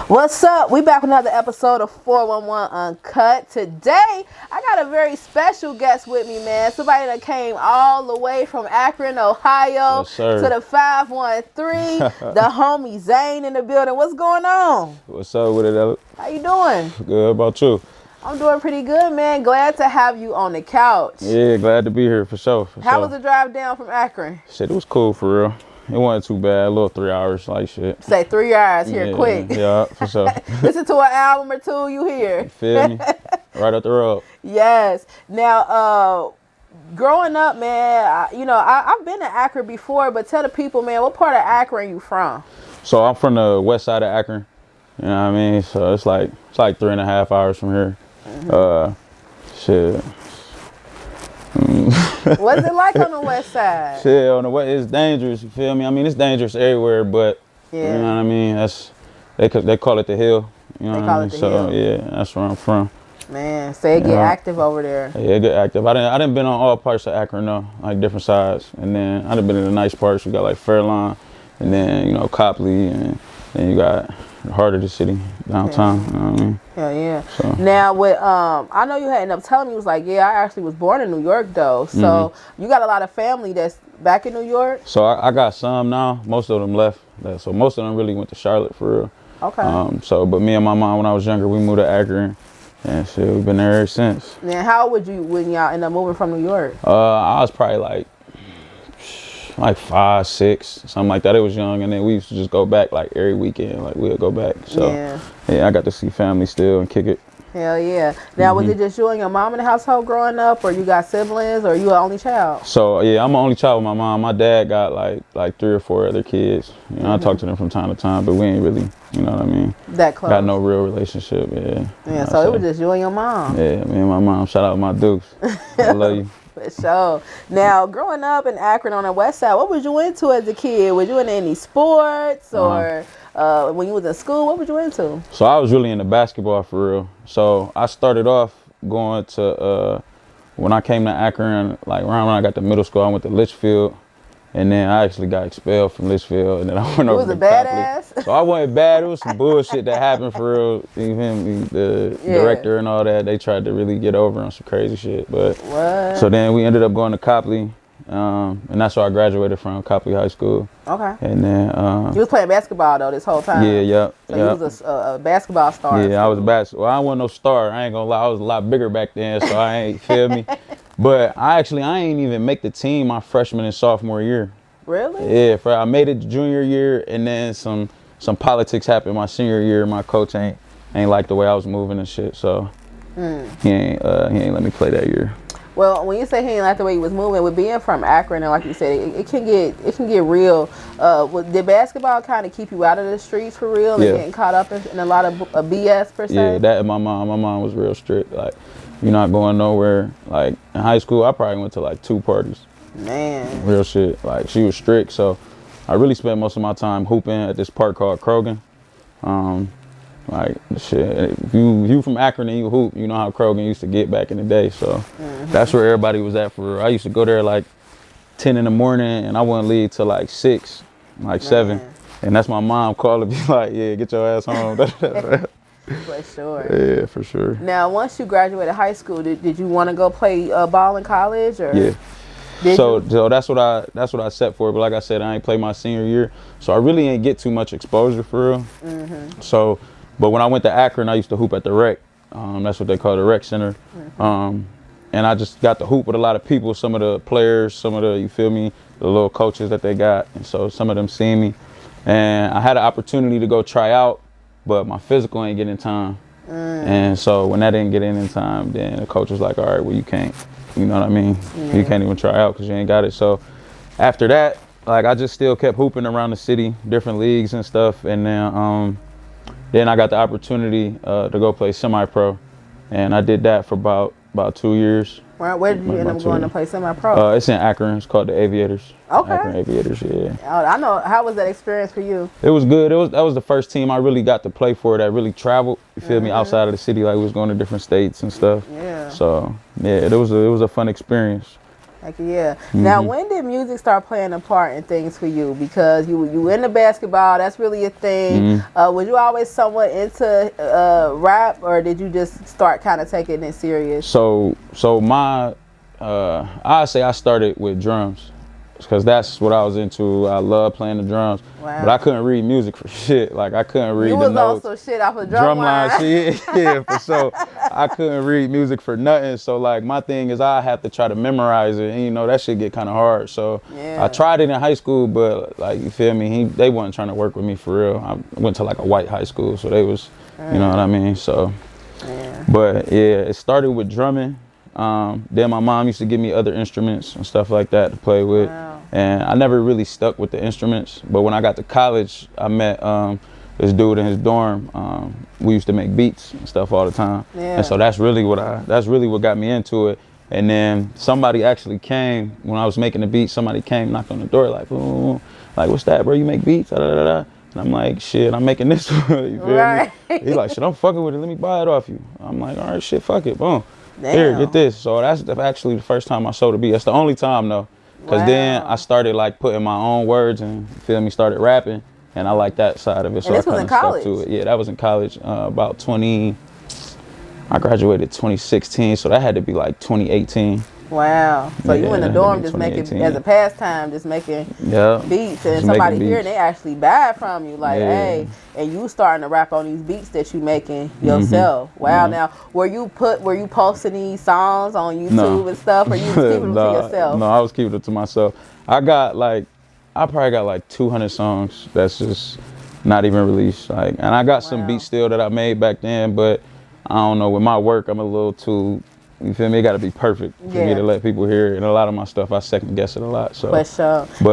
What's up? We back with another episode of 411 Uncut. Today, I got a very special guest with me, man. Somebody that came all the way from Akron, Ohio to the 513. The homie Zane in the building. What's going on? What's up with it, Ella? How you doing? Good. How about you? I'm doing pretty good, man. Glad to have you on the couch. Yeah, glad to be here for sure. How was the drive down from Akron? Shit, it was cool for real. It wasn't too bad. A little 3 hours, like shit. Say 3 hours here, quick. Yeah, for sure. Listen to an album or two, you hear. You feel me? Right up the road. Yes. Now, growing up, man, I've been to Akron before, but tell the people, man, what part of Akron you from? So I'm from the west side of Akron. You know what I mean? So it's like 3.5 hours from here. Shit. What's it like on the west side? Shit, on the west, it's dangerous. You feel me? I mean, it's dangerous everywhere, but you know what I mean. They call it the hill. You know what I mean? So yeah, that's where I'm from. Man, so it get active over there. Yeah, it get active. I didn't been on all parts of Akron though, like different sides, and then I done been in the nice parts. You got like Fairlawn, and then Copley, and then you got the heart of the city, downtown. You know what I mean? Hell yeah. So. Now with I know you had ended up telling me, you was like, yeah, I actually was born in New York though. So you got a lot of family that's back in New York? So I got some now. Most of them left. So most of them really went to Charlotte for real. Okay. But me and my mom, when I was younger, we moved to Akron. And shit, we've been there ever since. Man, how old would you when y'all end up moving from New York? I was probably like 5, 6, something like that. It was young, and then we used to just go back like every weekend. Like we'd go back. So yeah, I got to see family still and kick it. Hell yeah. Now was it just you and your mom in the household growing up, or you got siblings, or you an only child? So yeah, I'm an only child with my mom. My dad got like 3 or 4 other kids. You know, I talk to them from time to time, but we ain't really, you know what I mean? That close. Got no real relationship, Yeah, so it was just you and your mom. Yeah, me and my mom. Shout out my dukes. I love you. For sure. Now, growing up in Akron on the west side, what was you into as a kid? Was you into any sports or when you was in school, what was you into? So I was really into basketball for real. So I started off going to, when I came to Akron, like around when I got to middle school, I went to Litchfield. And then I actually got expelled from Litchfield, and then I went over to Copley. You was a badass? So I wasn't bad. It was some bullshit that happened for real. Even the director and all that, they tried to really get over on some crazy shit. But so then we ended up going to Copley, and that's where I graduated from, Copley High School. Okay. And then you was playing basketball though this whole time. Yeah. So you was a basketball star. Yeah, I was a basketball. Well, I wasn't no star. I ain't gonna lie. I was a lot bigger back then, so I ain't feel me. But I ain't even make the team my freshman and sophomore year. Really? Yeah, I made it junior year, and then some politics happened my senior year. My coach ain't like the way I was moving and shit, so he ain't let me play that year. Well, when you say he ain't like the way he was moving, with being from Akron, and like you said, it can get real. Did basketball kind of keep you out of the streets for real and getting caught up in a lot of BS per se? Yeah, that and my mom. My mom was real strict. Like, you're not going nowhere. Like in high school, I probably went to like 2 parties. Man. Real shit. Like, she was strict, so I really spent most of my time hooping at this park called Krogan. Like, shit, if you from Akron and you hoop, you know how Krogan used to get back in the day, so that's where everybody was at for real. I used to go there like 10 in the morning, and I wouldn't leave till like 6, like 7. And that's my mom calling me like, yeah, get your ass home. For sure. Yeah, for sure. Now, once you graduated high school, did you want to go play ball in college? Or? Yeah. So that's what I set for. But like I said, I ain't play my senior year, so I really ain't get too much exposure for real. So, but when I went to Akron, I used to hoop at the rec. That's what they call the rec center. And I just got to hoop with a lot of people. Some of the players, some of the, you feel me, the little coaches that they got. And so some of them seen me, and I had an opportunity to go try out, but my physical ain't getting in time. And so when that didn't get in time, then the coach was like, all right, well, you can't. You know what I mean? You can't even try out because you ain't got it. So after that, like, I just still kept hooping around the city, different leagues and stuff. And then I got the opportunity to go play semi-pro, and I did that for about 2 years. Where did you end up going to play semi-pro? It's in Akron. It's called the Aviators. Okay. Akron Aviators, yeah. Oh, I know. How was that experience for you? It was good. That was the first team I really got to play for that really traveled. You feel me? Outside of the city, like we was going to different states and stuff. Yeah. So yeah, it was a fun experience. Heck yeah. Now, when did music start playing a part in things for you? Because you into basketball, that's really a thing. Was you always somewhat into rap, or did you just start kind of taking it serious? So my, I say I started with drums, because that's what I was into. I love playing the drums, but I couldn't read music for shit. Like, I couldn't read the notes. You was also shit off a drum line. Shit, yeah, for sure. I couldn't read music for nothing. So like, my thing is I have to try to memorize it, and you know that shit get kind of hard. So I tried it in high school, but like, you feel me? They wasn't trying to work with me for real. I went to like a white high school, so they was, you know what I mean? So, but yeah, it started with drumming. Then my mom used to give me other instruments and stuff like that to play with. And I never really stuck with the instruments. But when I got to college, I met this dude in his dorm. We used to make beats and stuff all the time. And so that's really what got me into it. And then somebody actually came when I was making the beats. Somebody came, knocked on the door, like, ooh, like, what's that, bro? You make beats? Da, da, da, da. And I'm like, shit, I'm making this one. You feel me? He's like, shit, I'm fucking with it. Let me buy it off you. I'm like, all right, shit, fuck it, boom. Here, get this. So that's actually the first time I sold a beat. That's the only time though, because then I started like putting my own words and, feel me, started rapping, and I like that side of it. So and this was in college? Stuck to it. Yeah, that was in college. About I graduated 2016, so that had to be like 2018. Wow. So you in the dorm just making, as a pastime, just making beats, and somebody here, they actually buy it from you, like, hey, and you starting to rap on these beats that you making yourself. Wow. Now, were you posting these songs on YouTube and stuff, or you was keeping them to yourself? No, I was keeping it to myself. I probably got like 200 songs that's just not even released. Like, and I got some beats still that I made back then, but I don't know, with my work, I'm a little too, you feel me? It got to be perfect for me to let people hear it. And a lot of my stuff, I second guess it a lot. So, for sure. But